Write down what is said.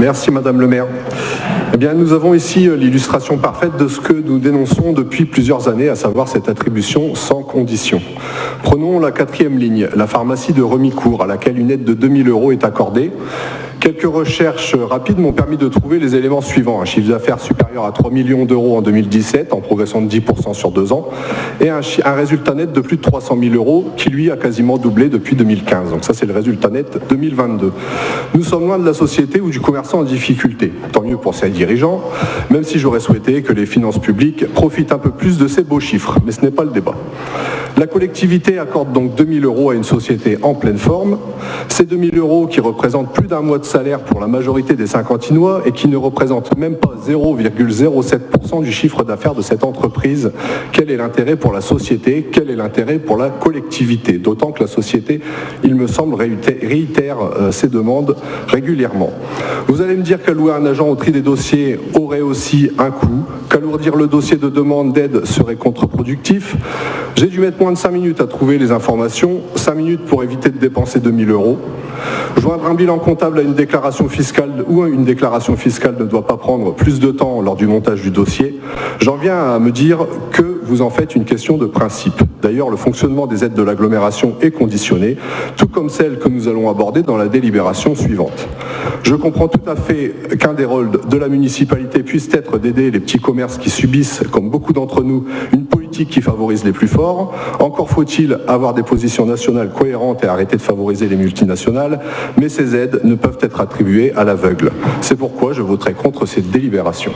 Merci Madame le maire. Eh bien, nous avons ici l'illustration parfaite de ce que nous dénonçons depuis plusieurs années, à savoir cette attribution sans condition. Prenons la 4e ligne, la pharmacie de Remicourt, à laquelle une aide de 2 000 € est accordée. Quelques recherches rapides m'ont permis de trouver les éléments suivants. Un chiffre d'affaires supérieur à 3 millions d'euros en 2017, en progression de 10% sur 2 ans, et un résultat net de plus de 300 000 € qui, lui, a quasiment doublé depuis 2015. Donc ça, c'est le résultat net 2022. Nous sommes loin de la société ou du commerçant en difficulté. Tant mieux pour ses dirigeants, même si j'aurais souhaité que les finances publiques profitent un peu plus de ces beaux chiffres. Mais ce n'est pas le débat. La collectivité accorde donc 2 000 € à une société en pleine forme. Ces 2 000 € qui représentent plus d'un mois de salaire pour la majorité des Saint-Quentinois et qui ne représentent même pas 0,07% du chiffre d'affaires de cette entreprise. Quel est l'intérêt pour la société? Quel est l'intérêt pour la collectivité? D'autant que la société, il me semble, réitère ses demandes régulièrement. Vous allez me dire qu'allouer un agent au tri des dossiers aurait aussi un coût, qu'alourdir le dossier de demande d'aide serait contre-productif. J'ai dû mettre moins de 5 minutes à trouver les informations, 5 minutes pour éviter de dépenser 2 000 €. Joindre un bilan comptable à une déclaration fiscale ou une déclaration fiscale ne doit pas prendre plus de temps lors du montage du dossier. J'en viens à me dire que vous en faites une question de principe. D'ailleurs, le fonctionnement des aides de l'agglomération est conditionné, tout comme celle que nous allons aborder dans la délibération suivante. Je comprends tout à fait qu'un des rôles de la municipalité puisse être d'aider les petits commerces qui subissent, comme beaucoup d'entre nous, une politique qui favorise les plus forts. Encore faut-il avoir des positions nationales cohérentes et arrêter de favoriser les multinationales, mais ces aides ne peuvent être attribuées à l'aveugle. C'est pourquoi je voterai contre cette délibération.